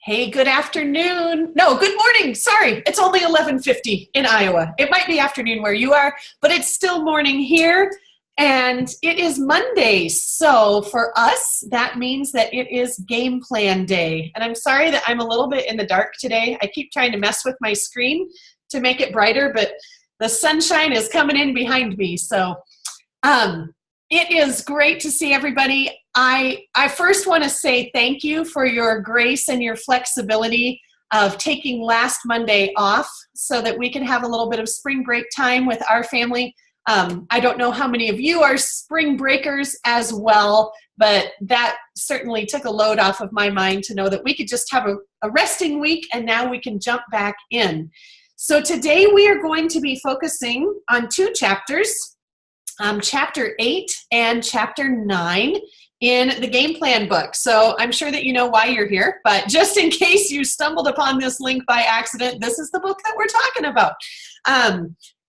Hey, good afternoon. No, good morning. Sorry, it's only 11:50 in Iowa. It might be afternoon where you are, but it's still morning here. And it is Monday. So for us, that means that it is game plan day. And I'm sorry that I'm a little bit in the dark today. I keep trying to mess with my screen to make it brighter, but the sunshine is coming in behind me. So it is great to see everybody. I first want to say thank you for your grace and your flexibility of taking last Monday off so that we can have a little bit of spring break time with our family. I don't know how many of you are spring breakers as well, but that certainly took a load off of my mind to know that we could just have a resting week and now we can jump back in. So today we are going to be focusing on two chapters, Chapter 8 and Chapter 9 in the Game Plan book. So I'm sure that you know why you're here, but just in case you stumbled upon this link by accident, this is the book that we're talking about.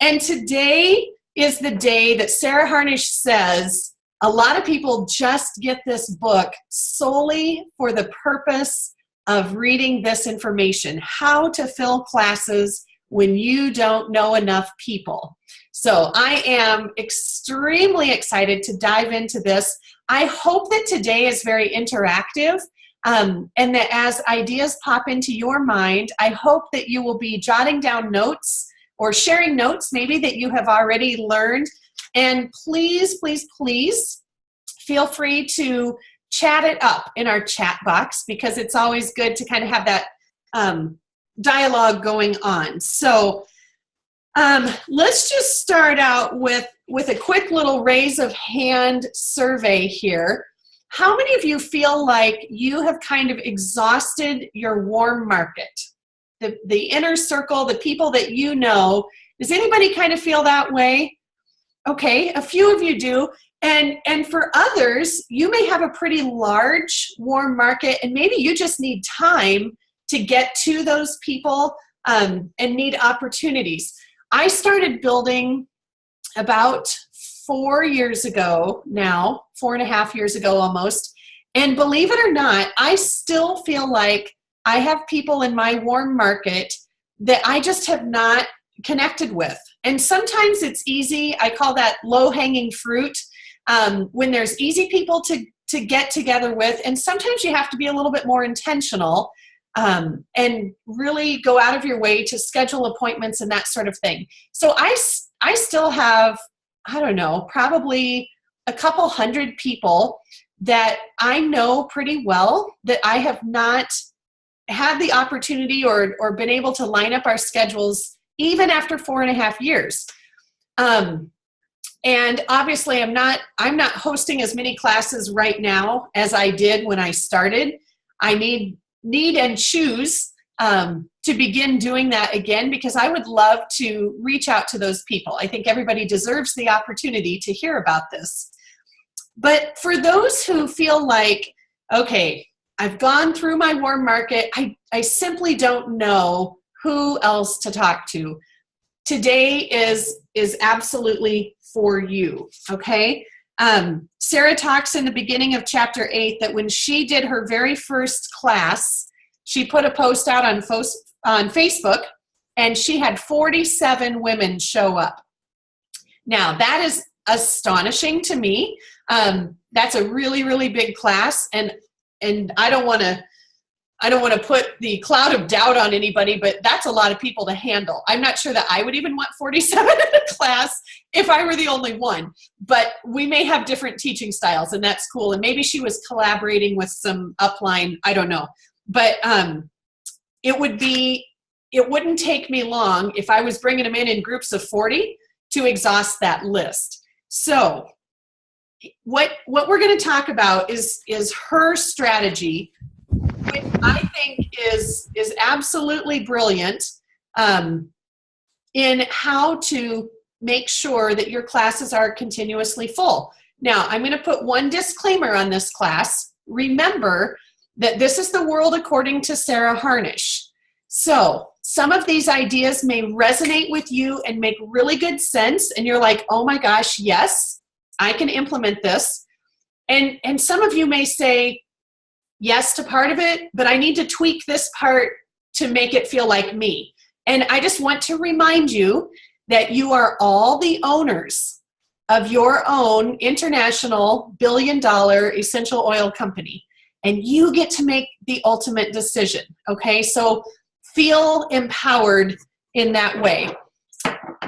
And today is the day that Sarah Harnish says a lot of people just get this book solely for the purpose of reading this information, how to fill classes when you don't know enough people. So I am extremely excited to dive into this. I hope that today is very interactive and that as ideas pop into your mind, I hope that you will be jotting down notes or sharing notes maybe that you have already learned. And please, please, please feel free to chat it up in our chat box because it's always good to kind of have that dialogue going on. So let's just start out with a quick little raise of hand survey here. How many of you feel like you have kind of exhausted your warm market? The inner circle, the people that you know. Does anybody kind of feel that way? Okay, a few of you do. And for others, you may have a pretty large warm market and maybe you just need time to get to those people and need opportunities. I started building about 4 years ago now, 4.5 years ago almost. And believe it or not, I still feel like I have people in my warm market that I just have not connected with. And sometimes it's easy. I call that low-hanging fruit when there's easy people to get together with. And sometimes you have to be a little bit more intentional and really go out of your way to schedule appointments and that sort of thing. So I still have, I don't know, probably a couple hundred people that I know pretty well that I have not had the opportunity or been able to line up our schedules even after 4.5 years. And obviously I'm not hosting as many classes right now as I did when I started. I need and choose to begin doing that again because I would love to reach out to those people. I think everybody deserves the opportunity to hear about this. But for those who feel like, okay, I've gone through my warm market, I simply don't know who else to talk to. Today is absolutely for you, okay? Sarah talks in the beginning of Chapter 8 that when she did her very first class, she put a post out on Facebook, and she had 47 women show up. Now, that is astonishing to me. That's a really, really big class, and I don't want to put the cloud of doubt on anybody, but that's a lot of people to handle. I'm not sure that I would even want 47 in a class if I were the only one, but we may have different teaching styles and that's cool. And maybe she was collaborating with some upline, I don't know. But it wouldn't take me long if I was bringing them in groups of 40 to exhaust that list. So what we're going to talk about is her strategy, which I think is absolutely brilliant in how to make sure that your classes are continuously full. Now, I'm going to put one disclaimer on this class. Remember that this is the world according to Sarah Harnish. So some of these ideas may resonate with you and make really good sense, and you're like, oh my gosh, yes, I can implement this. And some of you may say, yes to part of it, but I need to tweak this part to make it feel like me. And I just want to remind you that you are all the owners of your own international billion-dollar essential oil company. And you get to make the ultimate decision, okay? So feel empowered in that way.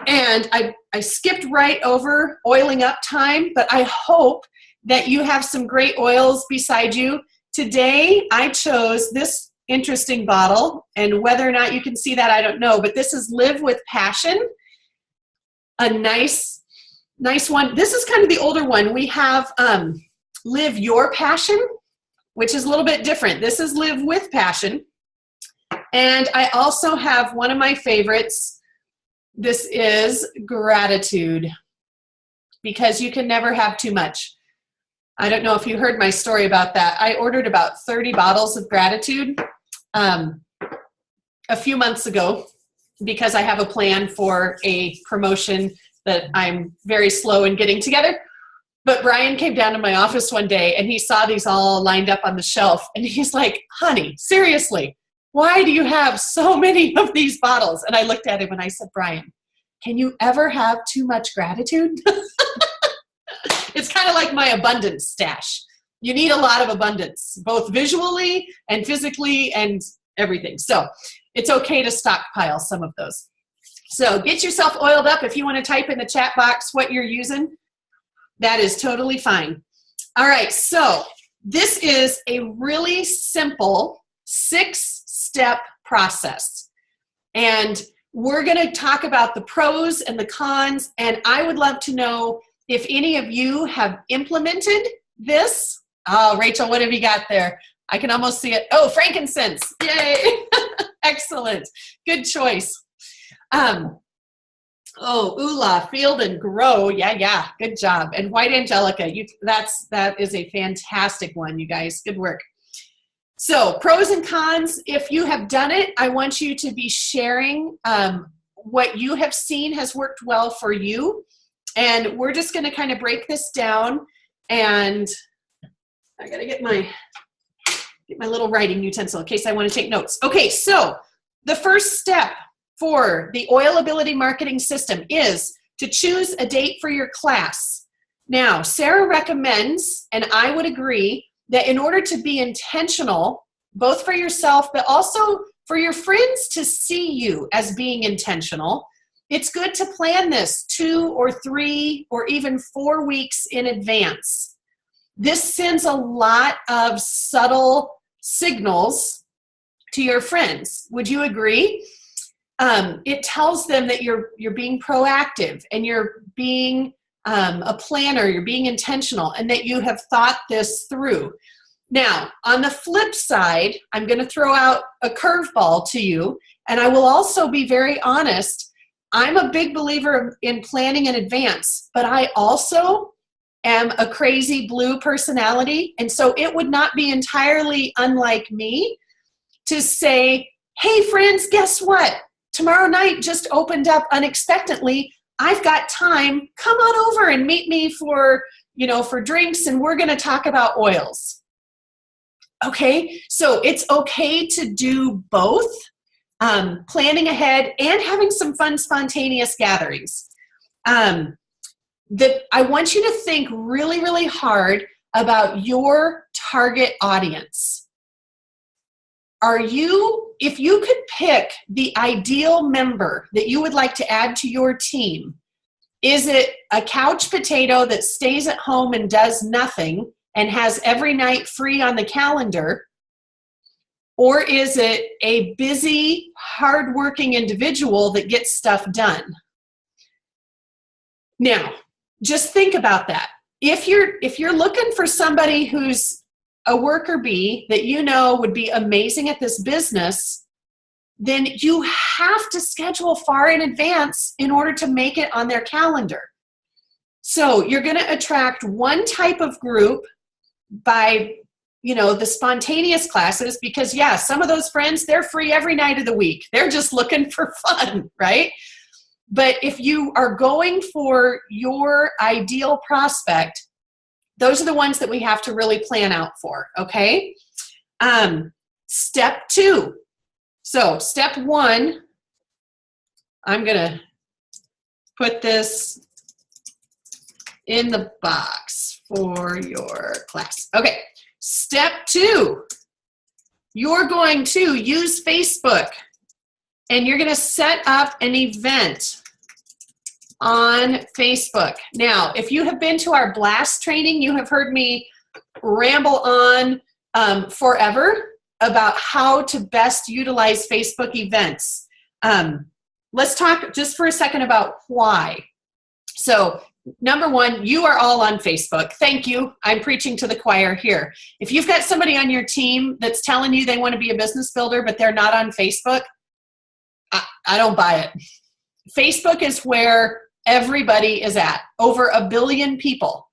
And I skipped right over oiling up time, but I hope that you have some great oils beside you. Today, I chose this interesting bottle, and whether or not you can see that, I don't know, but this is Live with Passion, a nice one. This is kind of the older one. We have Live Your Passion, which is a little bit different. This is Live with Passion. And I also have one of my favorites. This is Gratitude, because you can never have too much. I don't know if you heard my story about that. I ordered about 30 bottles of Gratitude a few months ago because I have a plan for a promotion that I'm very slow in getting together. But Brian came down to my office one day and he saw these all lined up on the shelf and he's like, honey, seriously, why do you have so many of these bottles? And I looked at him and I said, Brian, can you ever have too much gratitude? It's kind of like my abundance stash. You need a lot of abundance, both visually and physically and everything. So it's okay to stockpile some of those. So get yourself oiled up. If you want to type in the chat box what you're using, that is totally fine. All right, so this is a really simple 6-step process. And we're going to talk about the pros and the cons, and I would love to know if any of you have implemented this. Oh, Rachel, what have you got there? I can almost see it. Oh, frankincense. Yay. Excellent. Good choice. Oh, Ula, Field and Grow. Yeah. Good job. And White Angelica. That is a fantastic one, you guys. Good work. So pros and cons. If you have done it, I want you to be sharing what you have seen has worked well for you. And we're just going to kind of break this down, and I got to get my little writing utensil in case I want to take notes. Okay, so the first step for the Oil Ability Marketing System is to choose a date for your class. Now, Sarah recommends, and I would agree, that in order to be intentional, both for yourself, but also for your friends to see you as being intentional, it's good to plan this 2 or 3 or even 4 weeks in advance. This sends a lot of subtle signals to your friends. Would you agree? It tells them that you're being proactive and you're being a planner, you're being intentional, and that you have thought this through. Now, on the flip side, I'm going to throw out a curveball to you, and I will also be very honest. I'm a big believer in planning in advance, but I also am a crazy blue personality, and so it would not be entirely unlike me to say, hey friends, guess what? Tomorrow night just opened up unexpectedly. I've got time. Come on over and meet me for drinks, and we're going to talk about oils. Okay, so it's okay to do both. Planning ahead and having some fun, spontaneous gatherings. I want you to think really, really hard about your target audience. If you could pick the ideal member that you would like to add to your team, is it a couch potato that stays at home and does nothing and has every night free on the calendar? Or is it a busy, hardworking individual that gets stuff done? Now, just think about that. If you're looking for somebody who's a worker bee that you know would be amazing at this business, then you have to schedule far in advance in order to make it on their calendar. So you're going to attract one type of group by the spontaneous classes, because some of those friends, they're free every night of the week. They're just looking for fun, right? But if you are going for your ideal prospect, those are the ones that we have to really plan out for, okay? Step 2. So step 1, I'm going to put this in the box for your class. Okay, step 2, you're going to use Facebook and you're going to set up an event on Facebook. Now, if you have been to our blast training, you have heard me ramble on forever about how to best utilize Facebook events. Let's talk just for a second about why. So, number 1, you are all on Facebook. Thank you. I'm preaching to the choir here. If you've got somebody on your team that's telling you they want to be a business builder, but they're not on Facebook, I don't buy it. Facebook is where everybody is at, over 1 billion people.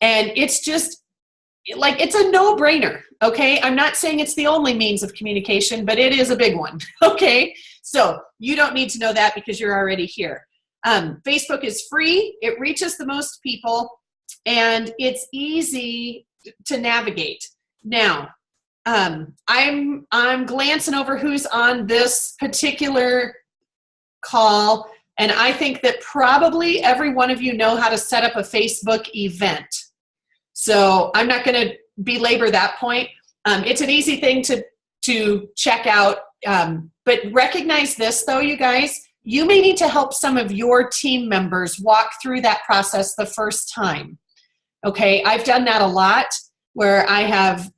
And it's just like, it's a no-brainer, okay? I'm not saying it's the only means of communication, but it is a big one, okay? So you don't need to know that because you're already here. Facebook is free, it reaches the most people, and it's easy to navigate. Now, I'm glancing over who's on this particular call, and I think that probably every one of you know how to set up a Facebook event. So I'm not going to belabor that point. It's an easy thing to check out, but recognize this though, you guys. You may need to help some of your team members walk through that process the first time. Okay, I've done that a lot where I have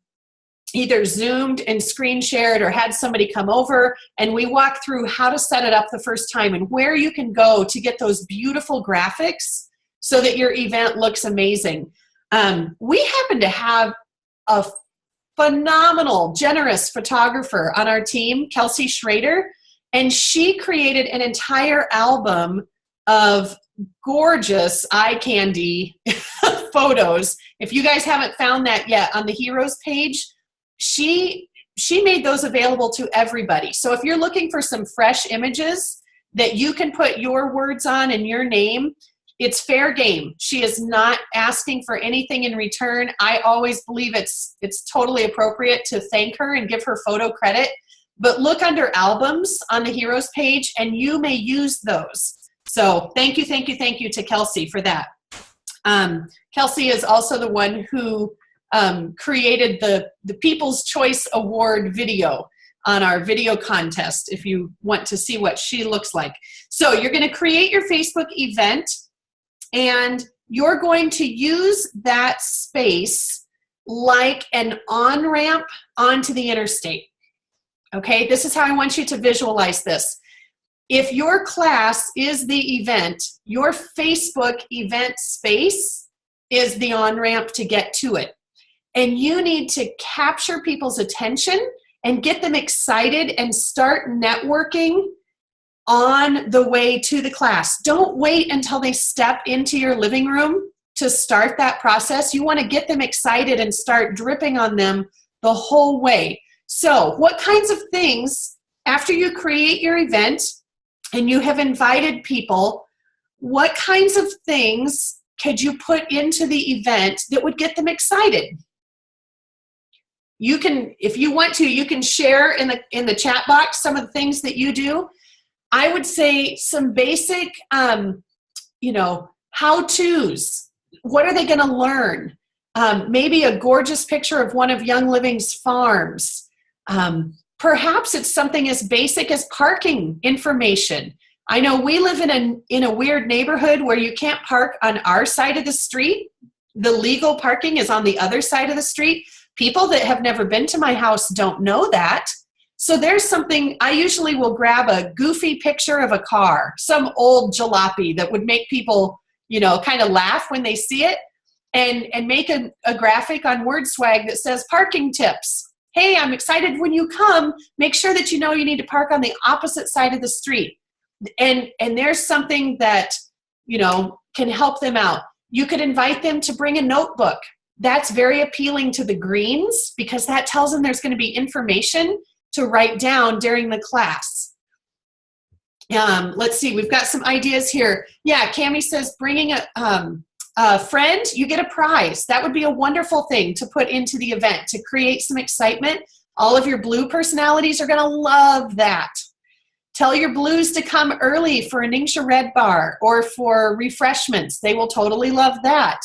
either Zoomed and screen shared or had somebody come over and we walk through how to set it up the first time and where you can go to get those beautiful graphics so that your event looks amazing. We happen to have a phenomenal, generous photographer on our team, Kelsey Schrader, and she created an entire album of gorgeous eye candy photos. If you guys haven't found that yet, on the Heroes page, she made those available to everybody. So if you're looking for some fresh images that you can put your words on and your name, it's fair game. She is not asking for anything in return. I always believe it's totally appropriate to thank her and give her photo credit. But look under albums on the Heroes page and you may use those. So thank you to Kelsey for that. Kelsey is also the one who created the People's Choice Award video on our video contest if you want to see what she looks like. So you're going to create your Facebook event and you're going to use that space like an on-ramp onto the interstate. Okay, this is how I want you to visualize this. If your class is the event, your Facebook event space is the on-ramp to get to it. And you need to capture people's attention and get them excited and start networking on the way to the class. Don't wait until they step into your living room to start that process. You want to get them excited and start dripping on them the whole way. So what kinds of things, after you create your event and you have invited people, what kinds of things could you put into the event that would get them excited? You can, if you want to, you can share in the chat box some of the things that you do. I would say some basic, how-tos. What are they going to learn? Maybe a gorgeous picture of one of Young Living's farms. Perhaps it's something as basic as parking information. I know we live in a weird neighborhood where you can't park on our side of the street. The legal parking is on the other side of the street. People that have never been to my house don't know that. So there's something, I usually will grab a goofy picture of a car, some old jalopy that would make people, kind of laugh when they see it, and make a graphic on WordSwag that says parking tips. Hey, I'm excited when you come. Make sure that you know you need to park on the opposite side of the street. And there's something that, can help them out. You could invite them to bring a notebook. That's very appealing to the greens because that tells them there's going to be information to write down during the class. Let's see, we've got some ideas here. Yeah, Cammie says bringing a friend, you get a prize. That would be a wonderful thing to put into the event to create some excitement. All of your blue personalities are going to love that. Tell your blues to come early for a Ningxia Red bar or for refreshments. They will totally love that.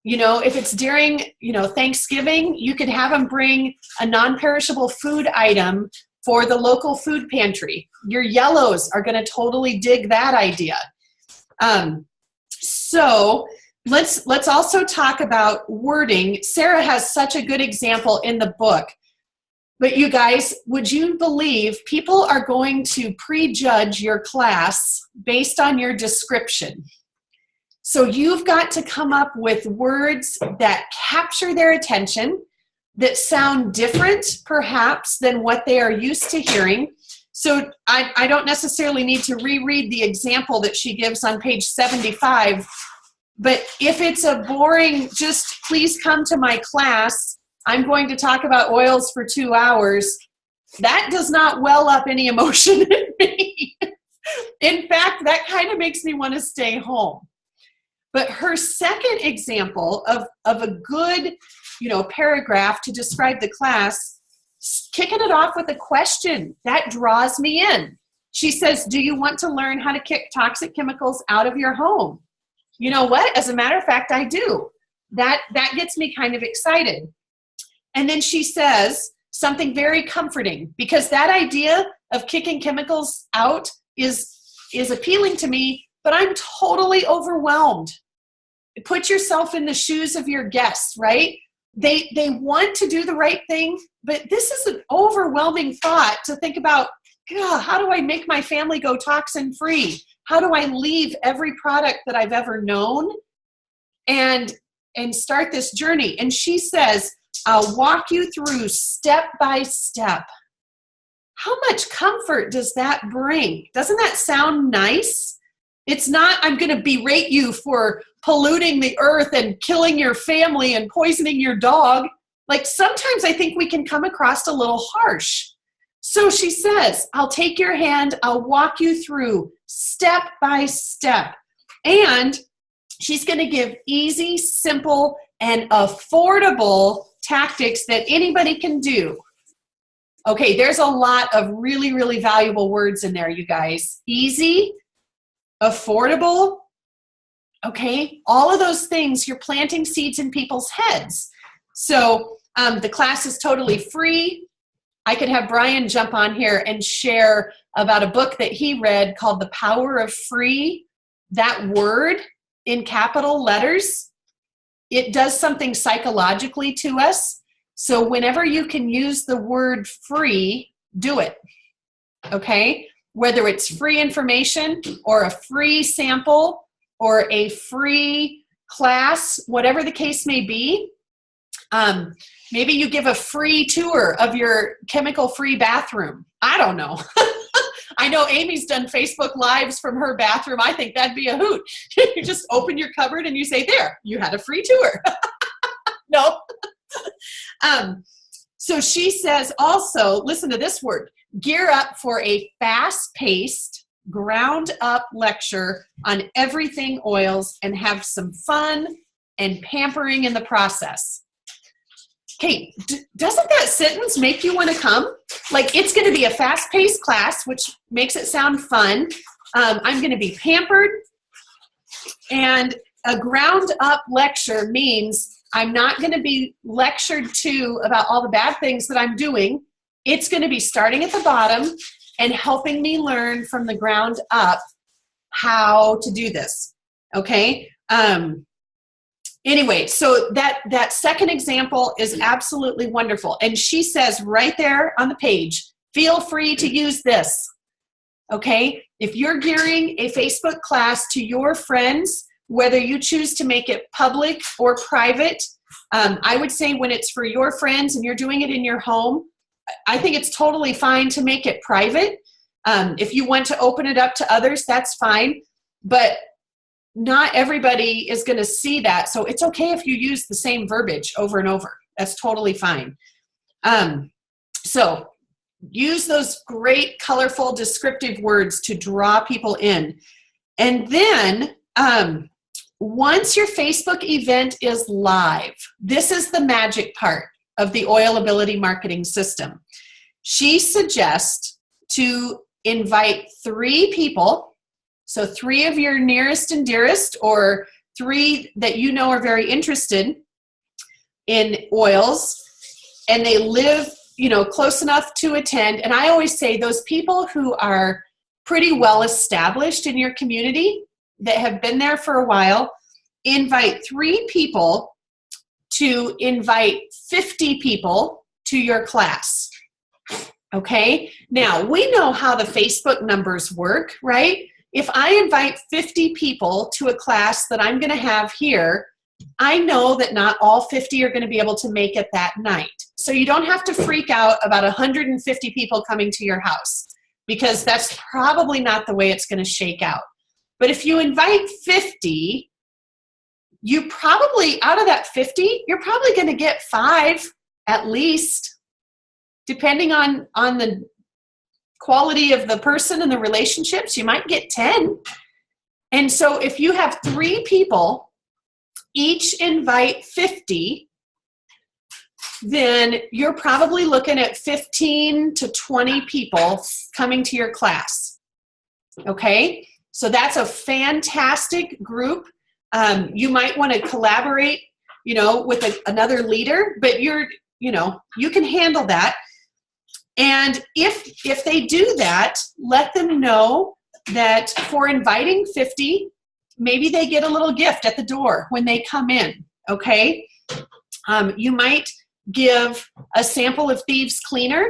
You know, if it's during, you know, Thanksgiving, you could have them bring a non-perishable food item for the local food pantry. Your yellows are going to totally dig that idea. So let's also talk about wording. Sarah has such a good example in the book. But you guys, would you believe people are going to prejudge your class based on your description? So you've got to come up with words that capture their attention, that sound different perhaps than what they are used to hearing. So I don't necessarily need to reread the example that she gives on page 75, but if it's a boring, just please come to my class, I'm going to talk about oils for 2 hours, that does not well up any emotion in me. In fact, that kind of makes me want to stay home. But her second example of a good, you know, paragraph to describe the class, kicking it off with a question, that draws me in. She says, do you want to learn how to kick toxic chemicals out of your home? You know what? As a matter of fact, I do. That gets me kind of excited. And then she says something very comforting, because that idea of kicking chemicals out is appealing to me, but I'm totally overwhelmed. Put yourself in the shoes of your guests, right? They want to do the right thing, but this is an overwhelming thought to think about, God, how do I make my family go toxin free? How do I leave every product that I've ever known and start this journey? And she says, I'll walk you through step by step. How much comfort does that bring? Doesn't that sound nice? It's not, I'm going to berate you for polluting the earth and killing your family and poisoning your dog. Like sometimes I think we can come across a little harsh. So she says, I'll take your hand, I'll walk you through step by step. And she's going to give easy, simple, and affordable tactics that anybody can do. Okay, there's a lot of really, really valuable words in there, you guys. Easy, affordable, okay? All of those things, you're planting seeds in people's heads. So the class is totally free. I could have Brian jump on here and share about a book that he read called The Power of Free. That word in capital letters, it does something psychologically to us. So whenever you can use the word free, do it, okay? Whether it's free information or a free sample or a free class, whatever the case may be. Maybe you give a free tour of your chemical-free bathroom. I don't know. I know Amy's done Facebook Lives from her bathroom. I think that'd be a hoot. You just open your cupboard and you say, there, you had a free tour. No. So she says also, listen to this word, gear up for a fast-paced, ground-up lecture on everything oils and have some fun and pampering in the process. Okay, doesn't that sentence make you want to come? Like, it's going to be a fast-paced class, which makes it sound fun. I'm going to be pampered. And a ground-up lecture means I'm not going to be lectured to about all the bad things that I'm doing. It's going to be starting at the bottom and helping me learn from the ground up how to do this, okay? Anyway, so that second example is absolutely wonderful. And she says right there on the page, feel free to use this, okay? If you're gearing a Facebook class to your friends, whether you choose to make it public or private, I would say when it's for your friends and you're doing it in your home, I think it's totally fine to make it private. If you want to open it up to others, that's fine. But not everybody is going to see that. So it's okay if you use the same verbiage over and over. That's totally fine. So use those great, colorful, descriptive words to draw people in. And then once your Facebook event is live, this is the magic part. of the Oil Ability Marketing System. She suggests to invite 3 people, so 3 of your nearest and dearest, or 3 that you know are very interested in oils, and they live, close enough to attend. And I always say those people who are pretty well established in your community that have been there for a while, invite 3 people to invite 50 people to your class. Okay? Now, we know how the Facebook numbers work, right? If I invite 50 people to a class that I'm going to have here, I know that not all 50 are going to be able to make it that night. So you don't have to freak out about 150 people coming to your house, because that's probably not the way it's going to shake out. But if you invite 50, you probably, out of that 50, you're probably going to get 5 at least, depending on the quality of the person and the relationships. You might get 10. And so if you have 3 people, each invite 50, then you're probably looking at 15 to 20 people coming to your class. Okay? So that's a fantastic group. You might want to collaborate, with another leader, but you can handle that. And if they do that, let them know that for inviting 50, maybe they get a little gift at the door when they come in, okay? You might give a sample of Thieves Cleaner,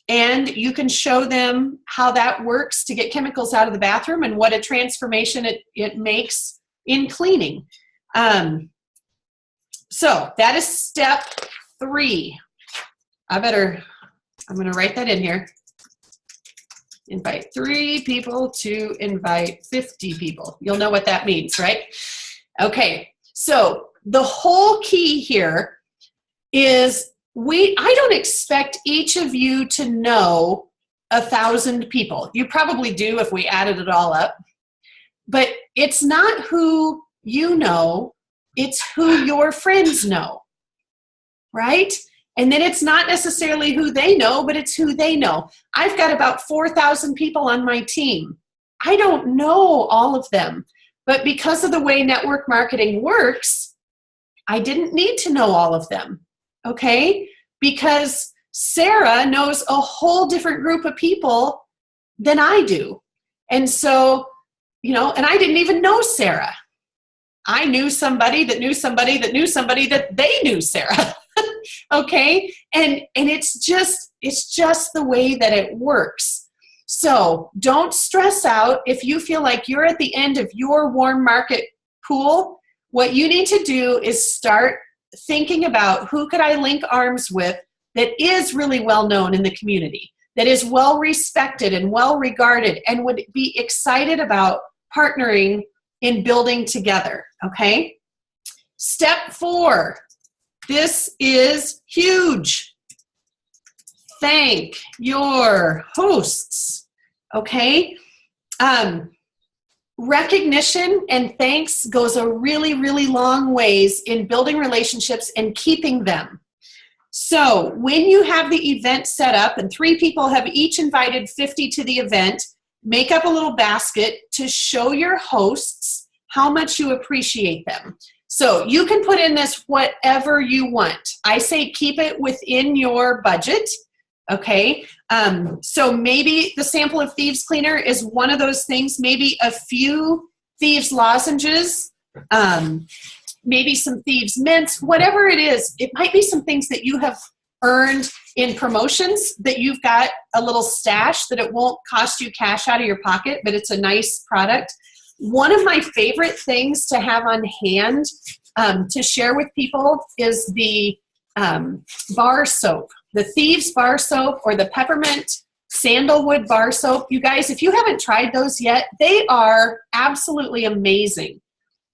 and you can show them how that works to get chemicals out of the bathroom and what a transformation it makes in cleaning. So that is step 3. I'm going to write that in here. Invite 3 people to invite 50 people. You'll know what that means, right? Okay, so the whole key here is I don't expect each of you to know 1,000 people. You probably do if we added it all up. But it's not who you know, it's who your friends know, right? And then it's not necessarily who they know, but it's who they know. I've got about 4,000 people on my team. I don't know all of them, but because of the way network marketing works, I didn't need to know all of them, okay? Because Sarah knows a whole different group of people than I do. And so, and I didn't even know Sarah. I knew somebody that knew somebody that knew somebody that they knew Sarah. Okay? And it's just the way that it works. So don't stress out if you feel like you're at the end of your warm market pool. What you need to do is start thinking about who could I link arms with that is really well known in the community, that is well respected and well regarded and would be excited about partnering in building together. Okay? Step 4. This is huge. Thank your hosts, okay? Recognition and thanks goes a really, really long ways in building relationships and keeping them. So when you have the event set up and 3 people have each invited 50 to the event, make up a little basket to show your hosts how much you appreciate them. So you can put in this whatever you want. I say keep it within your budget, okay? So maybe the sample of Thieves Cleaner is one of those things, maybe a few Thieves lozenges, maybe some Thieves mints, whatever it is. It might be some things that you have earned in promotions that you've got a little stash that it won't cost you cash out of your pocket, but it's a nice product. One of my favorite things to have on hand to share with people is the bar soap, the Thieves bar soap or the peppermint sandalwood bar soap. You guys, if you haven't tried those yet, they are absolutely amazing.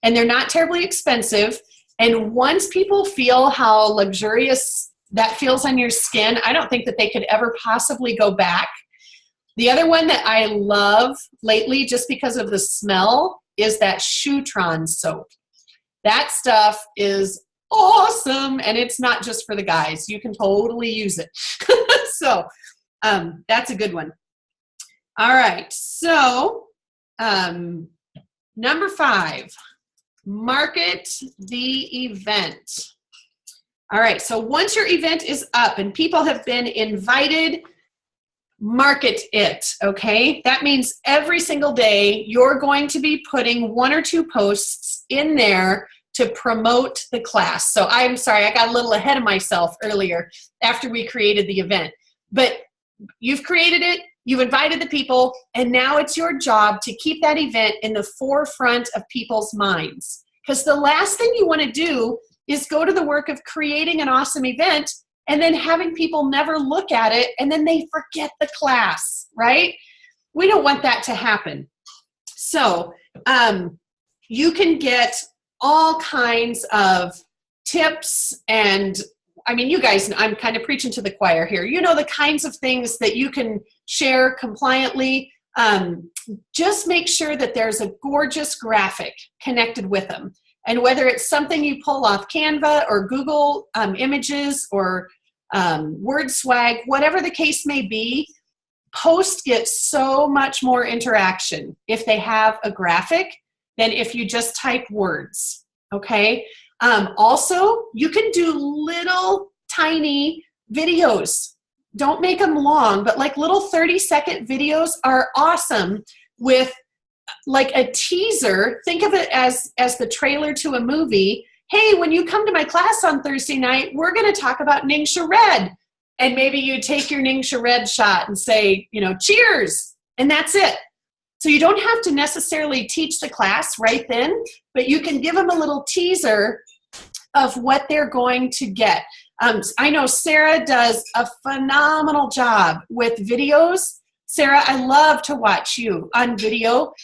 And they're not terribly expensive. And once people feel how luxurious that feels on your skin, I don't think that they could ever possibly go back. The other one that I love lately, just because of the smell, is that Shoetron soap. That stuff is awesome. And it's not just for the guys. You can totally use it. So that's a good one. All right. So number 5, market the event. All right. So once your event is up and people have been invited, market it, okay? That means every single day you're going to be putting 1 or 2 posts in there to promote the class. So I'm sorry, I got a little ahead of myself earlier after we created the event. But you've created it, you've invited the people, and now it's your job to keep that event in the forefront of people's minds. Because the last thing you want to do is go to the work of creating an awesome event and then having people never look at it and then they forget the class, right? We don't want that to happen. So you can get all kinds of tips and, I mean, you guys, I'm kind of preaching to the choir here. You know the kinds of things that you can share compliantly. Just make sure that there's a gorgeous graphic connected with them. And whether it's something you pull off Canva or Google Images or WordSwag, whatever the case may be, posts get so much more interaction if they have a graphic than if you just type words, okay? Also, you can do little tiny videos. Don't make them long, but like little 30-second videos are awesome with like a teaser. Think of it as the trailer to a movie. Hey, when you come to my class on Thursday night, we're going to talk about Ningxia Red. And maybe you take your Ningxia Red shot and say, you know, cheers, and that's it. So you don't have to necessarily teach the class right then, but you can give them a little teaser of what they're going to get. I know Sarah does a phenomenal job with videos. Sarah, I love to watch you on video.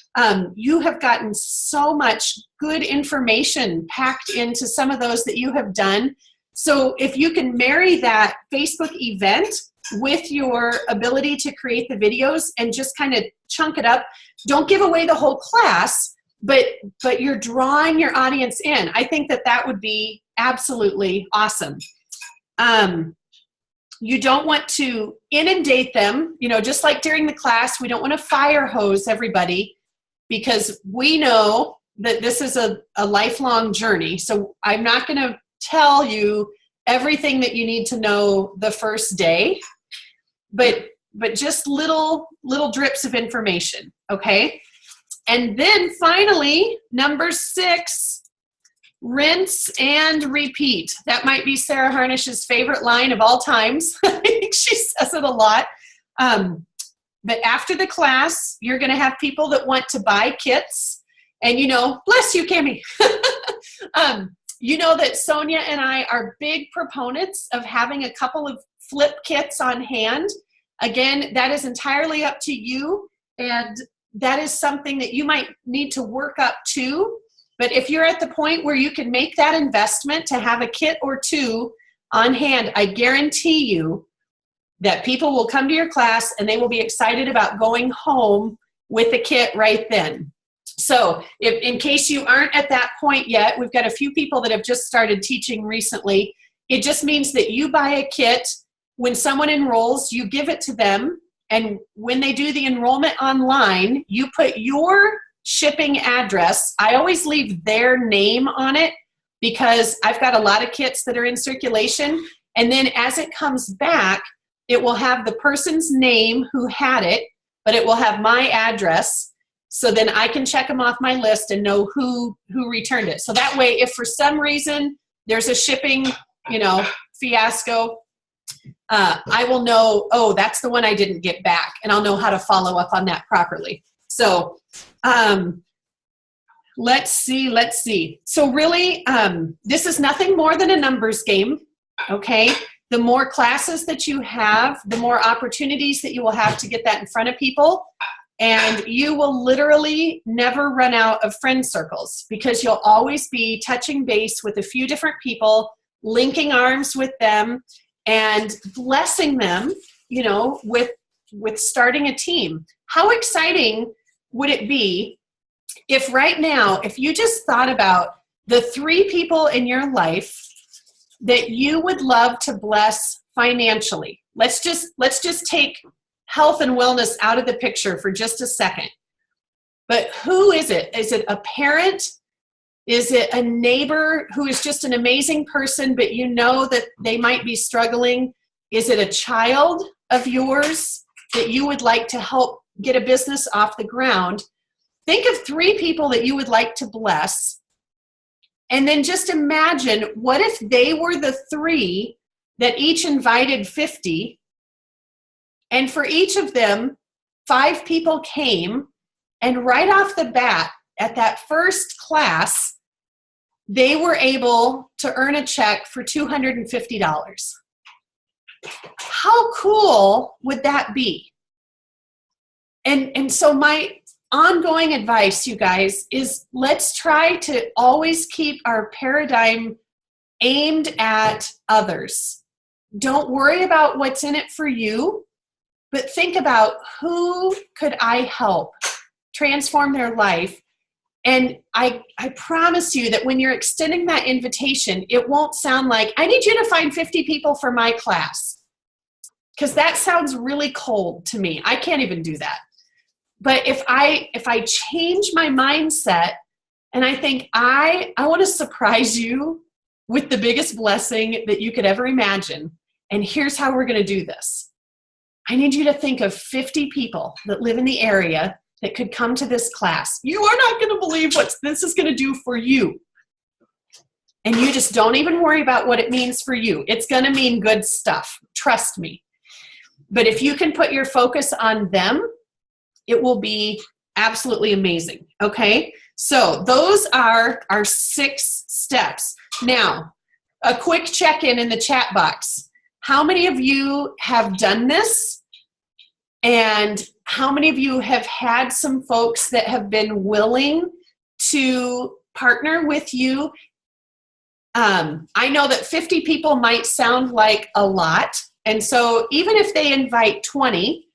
You have gotten so much good information packed into some of those that you have done. So if you can marry that Facebook event with your ability to create the videos and just kind of chunk it up, don't give away the whole class, but you're drawing your audience in. I think that would be absolutely awesome. You don't want to inundate them, you know, just like during the class, we don't want to fire hose everybody because we know that this is a lifelong journey. So I'm not going to tell you everything that you need to know the first day, but just little drips of information, okay? And then finally, number 6, rinse and repeat. That might be Sarah Harnish's favorite line of all times. I think she says it a lot. But after the class, you're going to have people that want to buy kits. And, you know, bless you, Cammie. You know that Sonia and I are big proponents of having a couple of flip kits on hand. Again, that is entirely up to you. And that is something that you might need to work up to. But if you're at the point where you can make that investment to have a kit or 2 on hand, I guarantee you that people will come to your class and they will be excited about going home with a kit right then. So in case you aren't at that point yet, we've got a few people that have just started teaching recently. It just means that you buy a kit. When someone enrolls, you give it to them. And when they do the enrollment online, you put your shipping address. I always leave their name on it because I've got a lot of kits that are in circulation. And then as it comes back, it will have the person's name who had it, but it will have my address. So then I can check them off my list and know who returned it. So that way, if for some reason there's a shipping, you know, fiasco, I will know, oh, that's the one I didn't get back, and I'll know how to follow up on that properly. So let's see. So really, this is nothing more than a numbers game, okay? The more classes that you have, the more opportunities that you will have to get that in front of people. And you will literally never run out of friend circles because you'll always be touching base with a few different people, linking arms with them, and blessing them, you know, with starting a team. How exciting would it be if right now, if you just thought about the 3 people in your life that you would love to bless financially? Let's just take health and wellness out of the picture for just a second. But who is it? Is it a parent? Is it a neighbor who is just an amazing person, but you know that they might be struggling? Is it a child of yours that you would like to help get a business off the ground? Think of 3 people that you would like to bless. And then just imagine, what if they were the 3 that each invited 50? And for each of them, 5 people came, and right off the bat, at that first class, they were able to earn a check for $250. How cool would that be? And so my ongoing advice, you guys, is let's try to always keep our paradigm aimed at others. Don't worry about what's in it for you, but think about, who could I help transform their life? And I promise you that when you're extending that invitation, it won't sound like, I need you to find 50 people for my class. Because that sounds really cold to me. I can't even do that. But if I change my mindset and I think I want to surprise you with the biggest blessing that you could ever imagine, and here's how we're going to do this. I need you to think of 50 people that live in the area that could come to this class. You are not going to believe what this is going to do for you. And you just don't even worry about what it means for you. It's going to mean good stuff. Trust me. But if you can put your focus on them, it will be absolutely amazing. Okay? So those are our 6 steps. Now, a quick check-in in the chat box. How many of you have done this? And how many of you have had some folks that have been willing to partner with you? I know that 50 people might sound like a lot. And so even if they invite 20,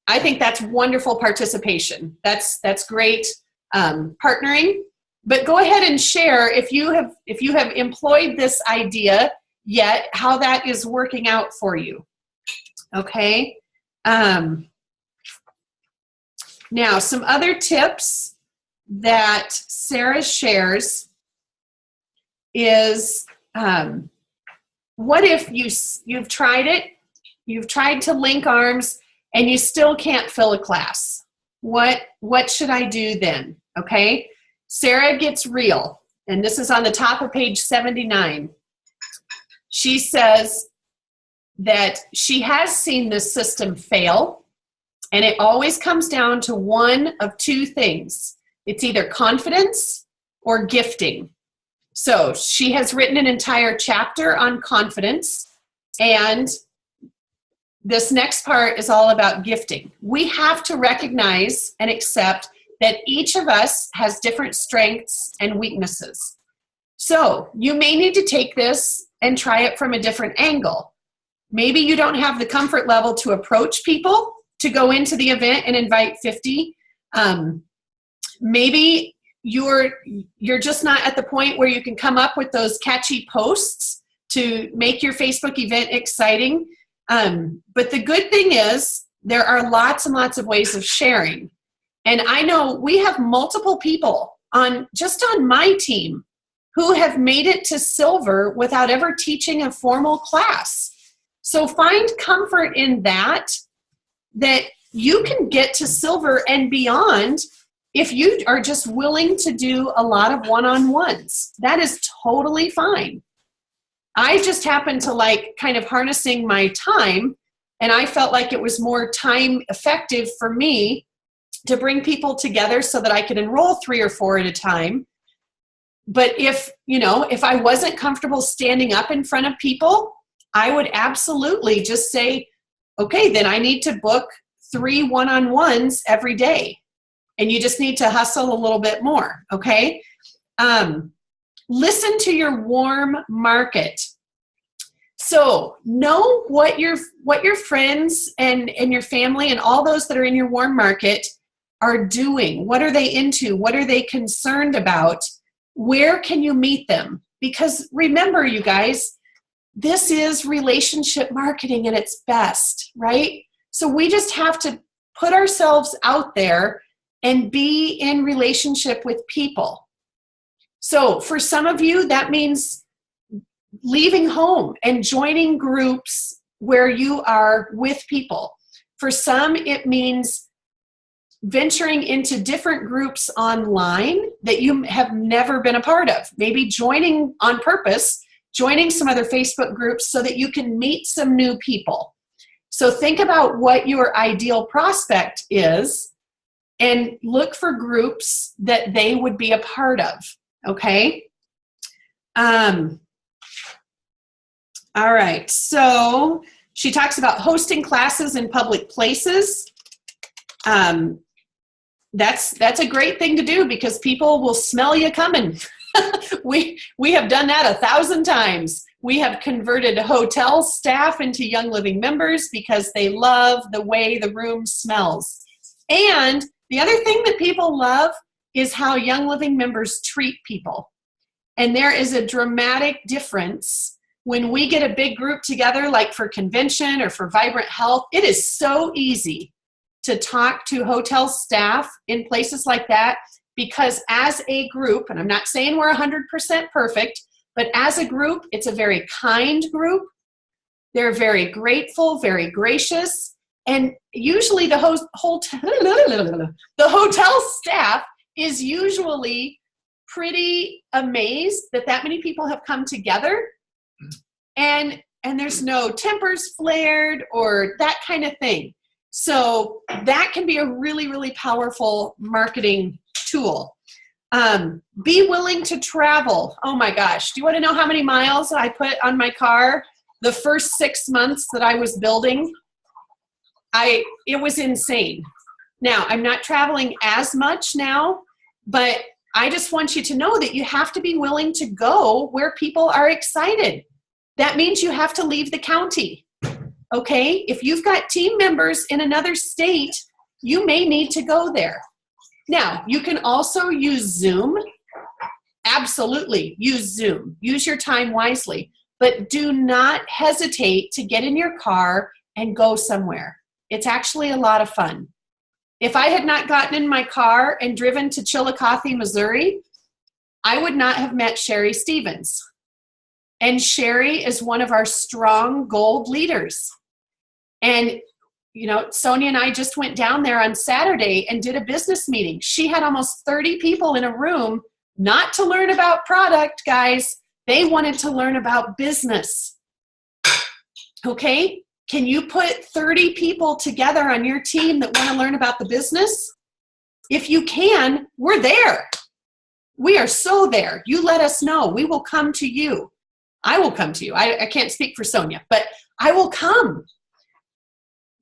I think that's wonderful participation. That's great partnering. But go ahead and share if you have employed this idea yet, how that is working out for you. Okay. Now, some other tips that Sarah shares is, what if you've tried it, you've tried to link arms, and you still can't fill a class? What should I do then? Okay, Sarah gets real, and this is on the top of page 79. She says that she has seen this system fail, and it always comes down to one of 2 things. It's either confidence or gifting. So she has written an entire chapter on confidence, and this next part is all about gifting. We have to recognize and accept that each of us has different strengths and weaknesses. So you may need to take this and try it from a different angle. Maybe you don't have the comfort level to approach people to go into the event and invite 50. Maybe you're just not at the point where you can come up with those catchy posts to make your Facebook event exciting. But the good thing is there are lots and lots of ways of sharing. And I know we have multiple people just on my team who have made it to silver without ever teaching a formal class. So find comfort in that you can get to silver and beyond if you are just willing to do a lot of one-on-ones. That is totally fine. I just happened to like kind of harnessing my time, and I felt like it was more time effective for me to bring people together so that I could enroll 3 or 4 at a time. But if I wasn't comfortable standing up in front of people, I would absolutely just say, okay, then I need to book 3 one-on-ones every day. And you just need to hustle a little bit more, okay? Listen to your warm market. So know what your friends and your family and all those that are in your warm market are doing. What are they into? What are they concerned about? Where can you meet them? Because remember, you guys, this is relationship marketing at its best, right? So we just have to put ourselves out there and be in relationship with people. So for some of you, that means leaving home and joining groups where you are with people. For some, it means venturing into different groups online that you have never been a part of. Maybe joining on purpose, joining some other Facebook groups so that you can meet some new people. So think about what your ideal prospect is and look for groups that they would be a part of, okay? All right, so she talks about hosting classes in public places. That's a great thing to do because people will smell you coming. We have done that 1,000 times. We have converted hotel staff into Young Living members because they love the way the room smells. And the other thing that people love is how Young Living members treat people. And there is a dramatic difference when we get a big group together, like for convention or for Vibrant Health. It is so easy to talk to hotel staff in places like that because as a group, and I'm not saying we're 100% perfect, but as a group, it's a very kind group. They're very grateful, very gracious, and usually the hotel staff is usually pretty amazed that many people have come together, and there's no tempers flared or that kind of thing. So that can be a really, really powerful marketing tool. Be willing to travel. Oh my gosh. Do you want to know how many miles I put on my car the first 6 months that I was building? It was insane. Now, I'm not traveling as much now, but I just want you to know that you have to be willing to go where people are excited. That means you have to leave the county. Okay? If you've got team members in another state, you may need to go there. Now, you can also use Zoom. Absolutely, use Zoom. Use your time wisely. But do not hesitate to get in your car and go somewhere. It's actually a lot of fun. If I had not gotten in my car and driven to Chillicothe, Missouri, I would not have met Sherry Stevens. And Sherry is one of our strong gold leaders. And you know, Sonia and I just went down there on Saturday and did a business meeting. She had almost 30 people in a room, not to learn about product, guys. They wanted to learn about business. Okay? Can you put 30 people together on your team that want to learn about the business? If you can, we're there. We are so there. You let us know. We will come to you. I will come to you. I can't speak for Sonia, but I will come.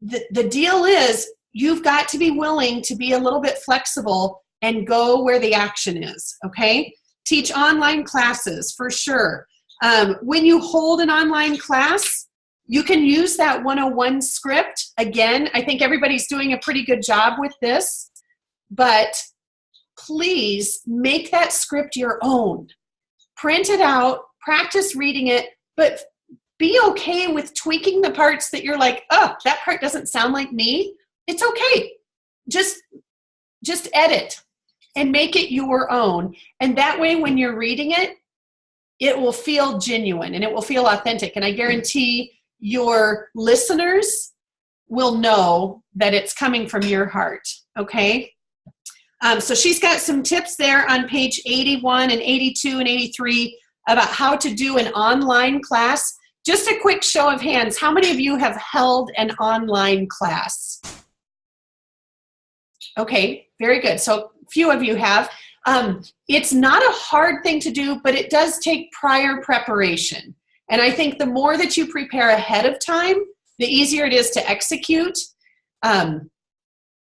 The deal is you've got to be willing to be a little bit flexible and go where the action is, okay? Teach online classes for sure. When you hold an online class, you can use that 101 script. Again, I think everybody's doing a pretty good job with this, but please make that script your own. Print it out, practice reading it, but be okay with tweaking the parts that you're like, oh, that part doesn't sound like me. It's okay. Just edit and make it your own. And that way, when you're reading it, it will feel genuine and it will feel authentic. And I guarantee your listeners will know that it's coming from your heart, okay? So she's got some tips there on page 81 and 82 and 83 about how to do an online class. Just a quick show of hands. How many of you have held an online class? Okay, very good. So a few of you have. It's not a hard thing to do, but it does take prior preparation. And I think the more that you prepare ahead of time, the easier it is to execute.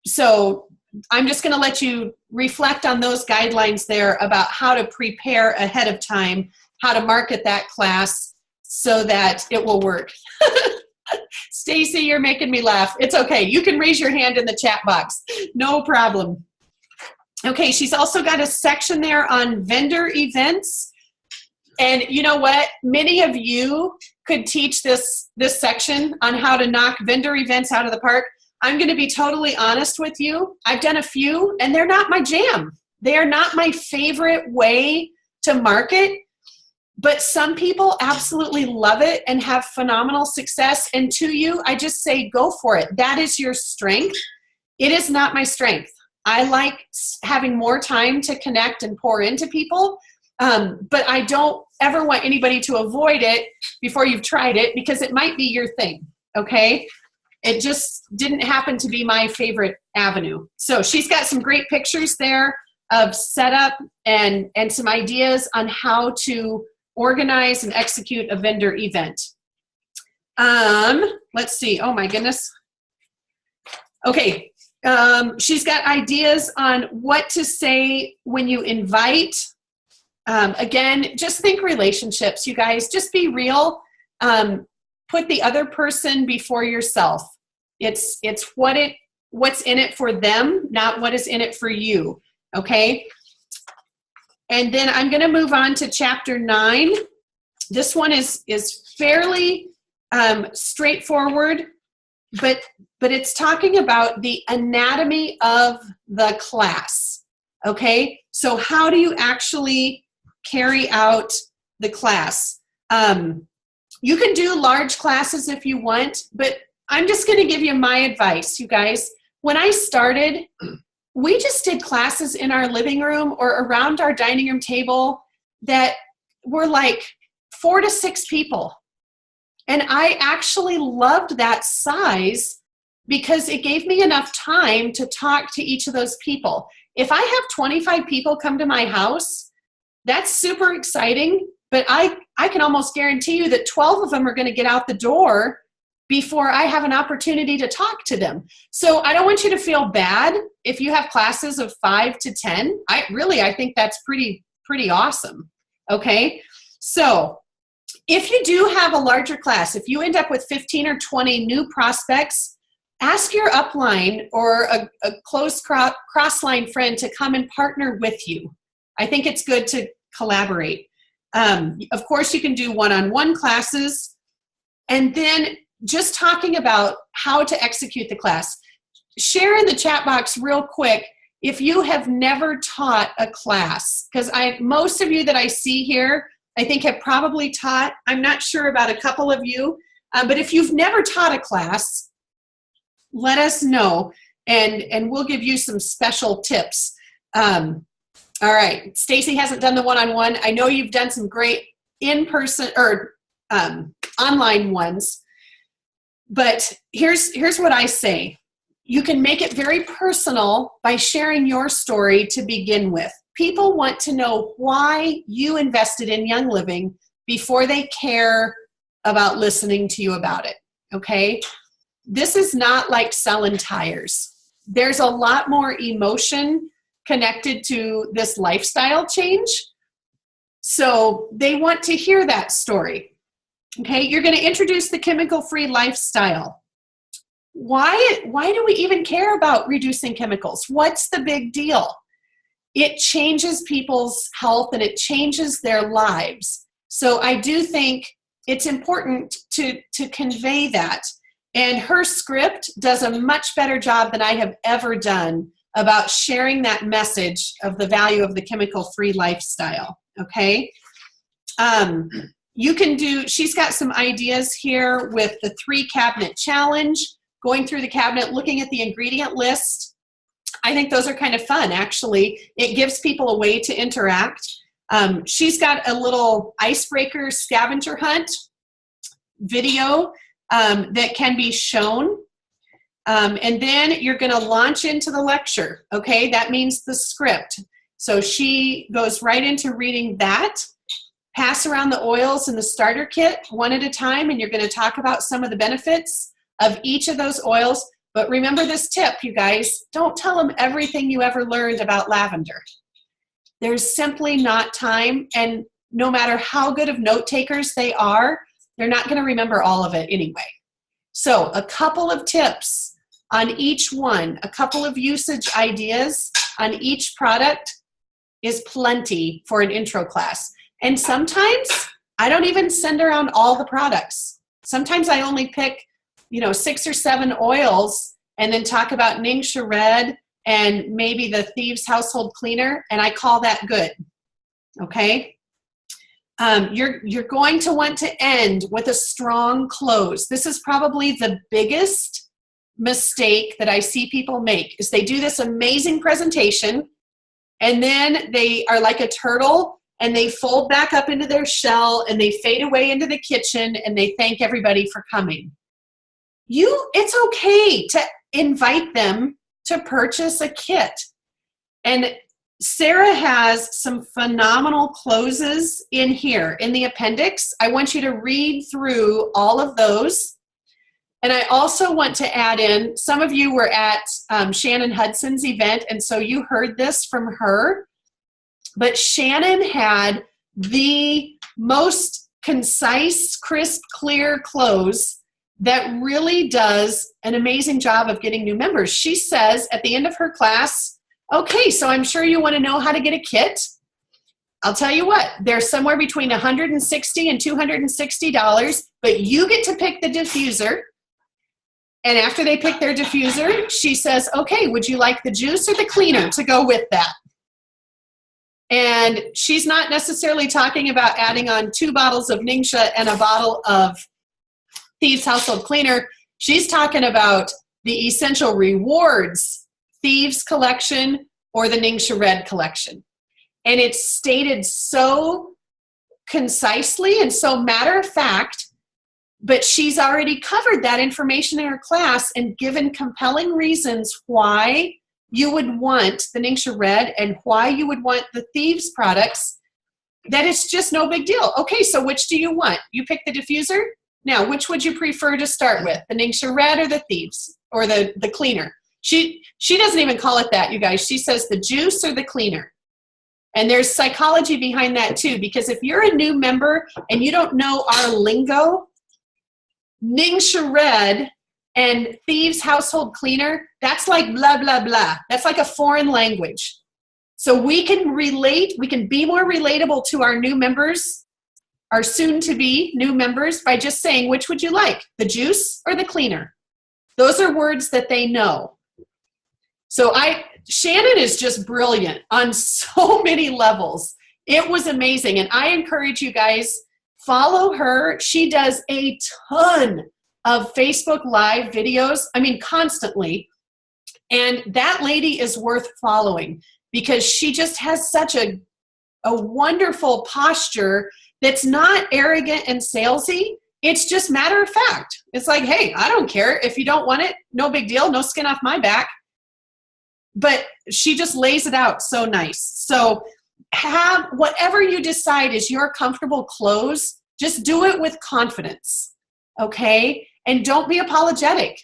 So I'm just going to let you reflect on those guidelines there about how to prepare ahead of time, how to market that class, so that it will work. Stacy, you're making me laugh. It's okay. You can raise your hand in the chat box. No problem. Okay, she's also got a section there on vendor events. And you know what? Many of you could teach this section on how to knock vendor events out of the park. I'm going to be totally honest with you. I've done a few, and they're not my jam. They are not my favorite way to market, but some people absolutely love it and have phenomenal success. And to you, I just say, go for it. That is your strength. It is not my strength. I like having more time to connect and pour into people, but I don't ever want anybody to avoid it before you've tried it, because it might be your thing, okay? It just didn't happen to be my favorite avenue. So she's got some great pictures there of setup and some ideas on how to organize and execute a vendor event. Let's see. Oh my goodness. Okay. She's got ideas on what to say when you invite. Again, just think relationships, you guys. Just be real. Put the other person before yourself. It's what's in it for them, not what is in it for you. Okay. And then I'm going to move on to chapter 9. This one is fairly straightforward, but it's talking about the anatomy of the class. Okay. So how do you actually carry out the class? You can do large classes if you want, but I'm just going to give you my advice, you guys. When I started, we just did classes in our living room or around our dining room table that were like 4 to 6 people. And I actually loved that size because it gave me enough time to talk to each of those people. If I have 25 people come to my house, that's super exciting, but I can almost guarantee you that 12 of them are going to get out the door before I have an opportunity to talk to them. So I don't want you to feel bad if you have classes of 5 to 10. I think that's pretty awesome. Okay. So if you do have a larger class, if you end up with 15 or 20 new prospects, ask your upline or a close cross-line friend to come and partner with you. I think it's good to collaborate. Of course, you can do one-on-one classes, and then just talking about how to execute the class. Share in the chat box real quick if you have never taught a class, because most of you that I see here, I think have probably taught. I'm not sure about a couple of you, but if you've never taught a class, let us know, and we'll give you some special tips. All right, Stacy hasn't done the one-on-one. I know you've done some great in-person or online ones. But here's what I say. You can make it very personal by sharing your story to begin with. People want to know why you invested in Young Living before they care about listening to you about it, okay? This is not like selling tires. There's a lot more emotion connected to this lifestyle change. So they want to hear that story. Okay, you're going to introduce the chemical-free lifestyle. Why do we even care about reducing chemicals? What's the big deal? It changes people's health and it changes their lives. So I do think it's important to convey that. And her script does a much better job than I have ever done about sharing that message of the value of the chemical-free lifestyle. Okay. She's got some ideas here with the 3 cabinet challenge, going through the cabinet, looking at the ingredient list. I think those are kind of fun, actually. It gives people a way to interact. She's got a little icebreaker scavenger hunt video that can be shown. And then you're going to launch into the lecture. Okay, that means the script. So she goes right into reading that. Pass around the oils in the starter kit one at a time, and you're going to talk about some of the benefits of each of those oils. But remember this tip, you guys, don't tell them everything you ever learned about lavender. There's simply not time, and no matter how good of note takers they are, they're not going to remember all of it anyway. So a couple of tips on each one, a couple of usage ideas on each product is plenty for an intro class. And sometimes I don't even send around all the products. Sometimes I only pick, 6 or 7 oils and then talk about Ningxia Red and maybe the Thieves Household Cleaner, and I call that good, okay? You're going to want to end with a strong close. This is probably the biggest mistake that I see people make, is they do this amazing presentation and then they are like a turtle and they fold back up into their shell and they fade away into the kitchen and they thank everybody for coming. It's okay to invite them to purchase a kit. And Sarah has some phenomenal closes in here in the appendix. I want you to read through all of those. And I also want to add in, some of you were at Shannon Hudson's event, and so you heard this from her. But Shannon had the most concise, crisp, clear close that really does an amazing job of getting new members. She says at the end of her class, okay, so I'm sure you want to know how to get a kit. I'll tell you what, they're somewhere between $160 and $260, but you get to pick the diffuser. And after they pick their diffuser, she says, okay, would you like the juice or the cleaner to go with that? And she's not necessarily talking about adding on 2 bottles of Ningxia and a bottle of Thieves Household Cleaner. She's talking about the Essential Rewards Thieves collection or the Ningxia Red collection. And it's stated so concisely and so matter of fact, but she's already covered that information in her class and given compelling reasons why you would want the Ningxia Red and why you would want the Thieves products, that it's just no big deal. Okay, so which do you want? You pick the diffuser? Now, which would you prefer to start with, the Ningxia Red or the Thieves or the cleaner? She doesn't even call it that, you guys. She says the juice or the cleaner. And there's psychology behind that too, because if you're a new member and you don't know our lingo, Ningxia Red and Thieves Household Cleaner, that's like blah, blah, blah. That's like a foreign language. So we can relate, we can be more relatable to our new members, our soon-to-be new members, by just saying, which would you like, the juice or the cleaner? Those are words that they know. So Shannon is just brilliant on so many levels. It was amazing. And I encourage you guys, follow her. She does a ton of Facebook Live videos, constantly. And that lady is worth following because she just has such a wonderful posture that's not arrogant and salesy. It's just matter of fact. It's like, hey, I don't care. If you don't want it, no big deal. No skin off my back. But she just lays it out so nice. So have whatever you decide is your comfortable close, just do it with confidence, okay? And don't be apologetic,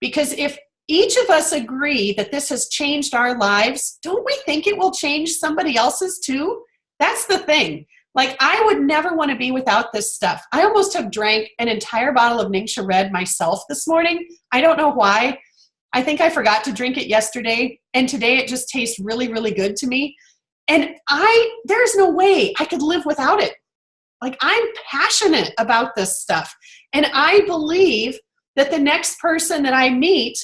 because if each of us agree that this has changed our lives, don't we think it will change somebody else's too? That's the thing. Like, I would never want to be without this stuff. I almost have drank an entire bottle of Ningxia Red myself this morning. I don't know why. I think I forgot to drink it yesterday, and today it just tastes really, really good to me. And there's no way I could live without it. Like, I'm passionate about this stuff. And I believe that the next person that I meet,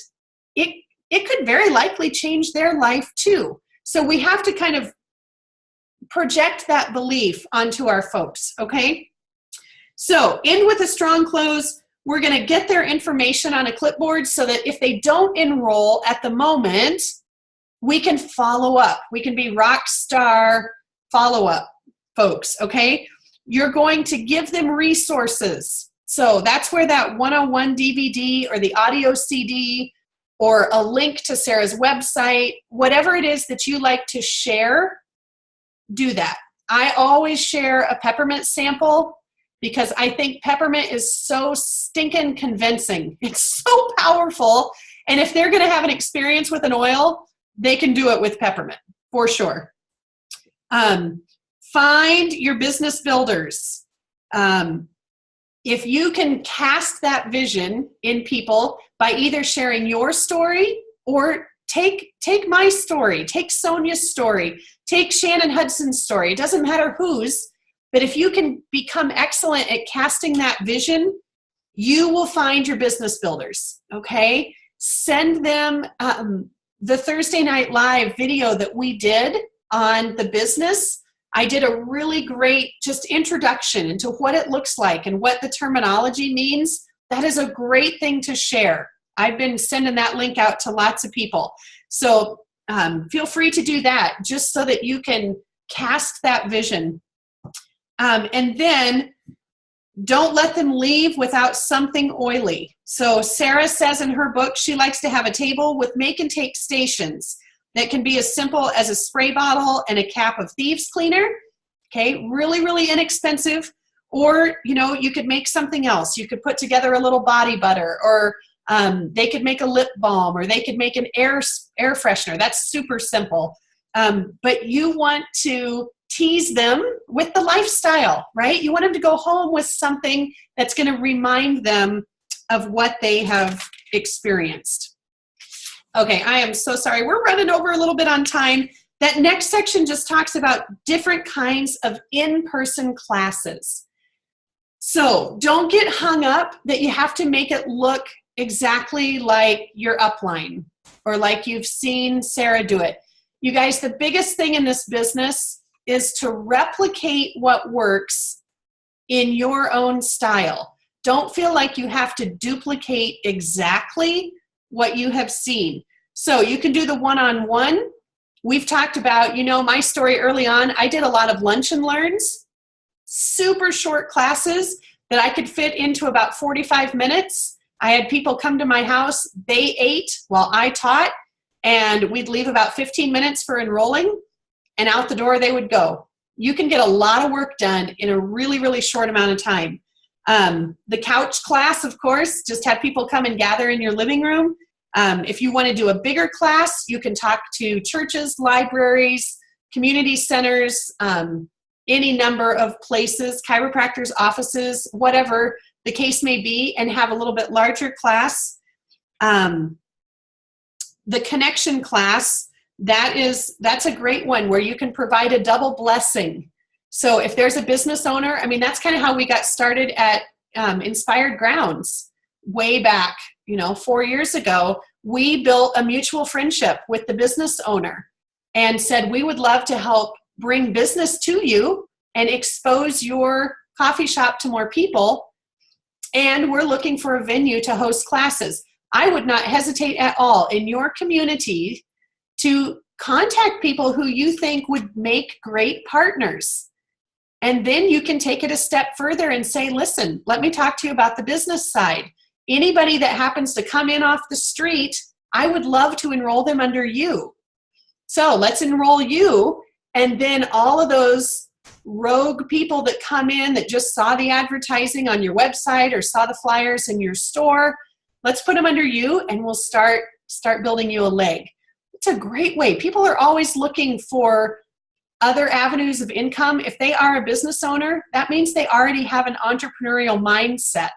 it could very likely change their life too. So we have to kind of project that belief onto our folks, okay? So end with a strong close. We're going to get their information on a clipboard so that if they don't enroll at the moment, we can follow up. We can be rock star follow-up folks, okay? You're going to give them resources. So that's where that 101 DVD or the audio CD or a link to Sarah's website, whatever it is that you like to share, do that. I always share a peppermint sample because I think peppermint is so stinking convincing. It's so powerful. And if they're going to have an experience with an oil, they can do it with peppermint for sure. Find your business builders. If you can cast that vision in people by either sharing your story or take my story, take Sonia's story, take Shannon Hudson's story. It doesn't matter whose, But if you can become excellent at casting that vision, you will find your business builders, okay? Send them the Thursday Night Live video that we did on the business. I did a really great just introduction into what it looks like and what the terminology means. That is a great thing to share. I've been sending that link out to lots of people. So feel free to do that just so that you can cast that vision. And then don't let them leave without something oily. So Sarah says in her book, she likes to have a table with make and take stations that can be as simple as a spray bottle and a cap of thieves cleaner. Okay, really, really inexpensive. Or, you know, you could make something else. You could put together a little body butter, or they could make a lip balm, or they could make an air freshener. That's super simple. But you want to tease them with the lifestyle, right? You want them to go home with something that's going to remind them of what they have experienced. Okay, I am so sorry. We're running over a little bit on time. That next section just talks about different kinds of in-person classes. So don't get hung up that you have to make it look exactly like your upline or like you've seen Sarah do it. You guys, the biggest thing in this business is to replicate what works in your own style. Don't feel like you have to duplicate exactly what you have seen. So you can do the one-on-one. We've talked about, you know, my story early on. I did a lot of lunch and learns, super short classes that I could fit into about 45 minutes. I had people come to my house, they ate while I taught, and we'd leave about 15 minutes for enrolling, and out the door they would go. You can get a lot of work done in a really, really short amount of time. The couch class, of course, just have people come and gather in your living room. If you want to do a bigger class, you can talk to churches, libraries, community centers, any number of places, chiropractors' offices, whatever the case may be, and have a little bit larger class. The connection class, that's a great one where you can provide a double blessing. So if there's a business owner, I mean, that's kind of how we got started at Inspired Grounds way back, 4 years ago. We built a mutual friendship with the business owner and said, we would love to help bring business to you and expose your coffee shop to more people. And we're looking for a venue to host classes. I would not hesitate at all in your community to contact people who you think would make great partners. And then you can take it a step further and say, listen, let me talk to you about the business side. Anybody that happens to come in off the street, I would love to enroll them under you. So let's enroll you. And then all of those rogue people that come in that just saw the advertising on your website or saw the flyers in your store, let's put them under you and we'll start building you a leg. It's a great way. People are always looking for other avenues of income. If they are a business owner, that means they already have an entrepreneurial mindset,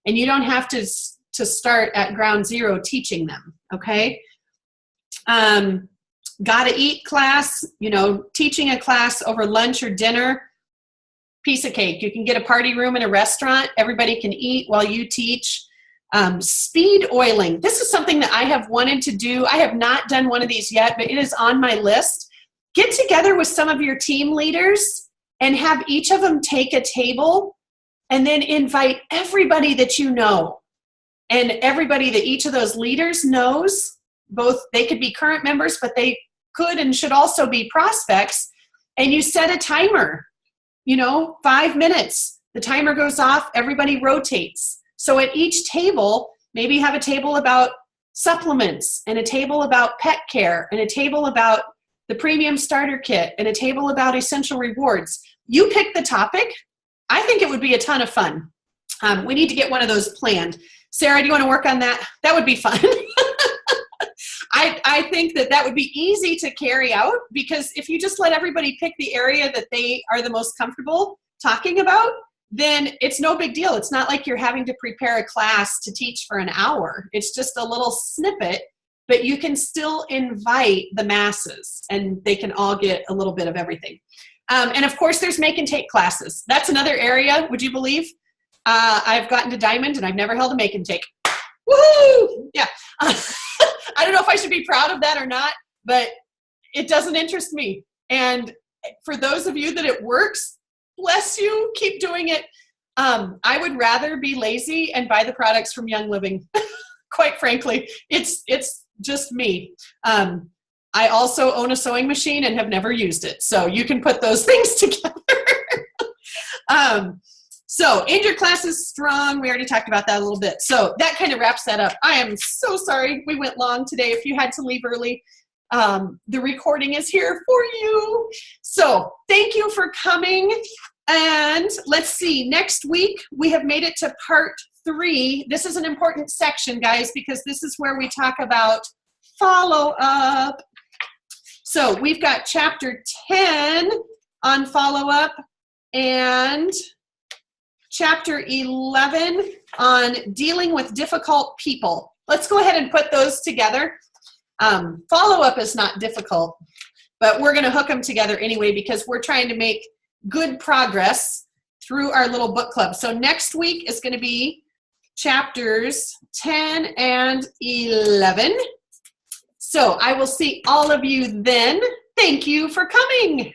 and you don't have to start at ground zero teaching them, okay? Gotta eat class, teaching a class over lunch or dinner, piece of cake. You can get a party room in a restaurant. Everybody can eat while you teach. Speed oiling. This is something that I have wanted to do. I have not done one of these yet, but it is on my list. Get together with some of your team leaders and have each of them take a table and then invite everybody that you know and everybody that each of those leaders knows. Both, they could be current members, but they could and should also be prospects. And you set a timer, 5 minutes. The timer goes off, everybody rotates. So at each table, maybe you have a table about supplements and a table about pet care and a table about the premium starter kit and a table about essential rewards. You pick the topic. I think it would be a ton of fun. We need to get one of those planned. Sarah, do you want to work on that? That would be fun. I think that would be easy to carry out, because if you just let everybody pick the area that they are the most comfortable talking about, then it's no big deal. It's not like you're having to prepare a class to teach for an hour. It's just a little snippet, but you can still invite the masses and they can all get a little bit of everything. And of course, there's make and take classes. That's another area, would you believe? I've gotten to Diamond and I've never held a make and take. Woohoo! Yeah. I don't know if I should be proud of that or not, but it doesn't interest me. And for those of you that it works, bless you, keep doing it. I would rather be lazy and buy the products from Young Living. Quite frankly, it's just me. I also own a sewing machine and have never used it. So you can put those things together. So end your classes strong. We already talked about that a little bit. So that kind of wraps that up. I am so sorry we went long today. If you had to leave early, the recording is here for you. So thank you for coming. And let's see, next week we have made it to part 3. This is an important section, guys, because this is where we talk about follow-up. So we've got chapter 10 on follow-up and chapter 11 on dealing with difficult people. Let's go ahead and put those together. Follow-up is not difficult, but we're going to hook them together anyway because we're trying to make good progress through our little book club. So next week is going to be chapters 10 and 11. So I will see all of you then. Thank you for coming.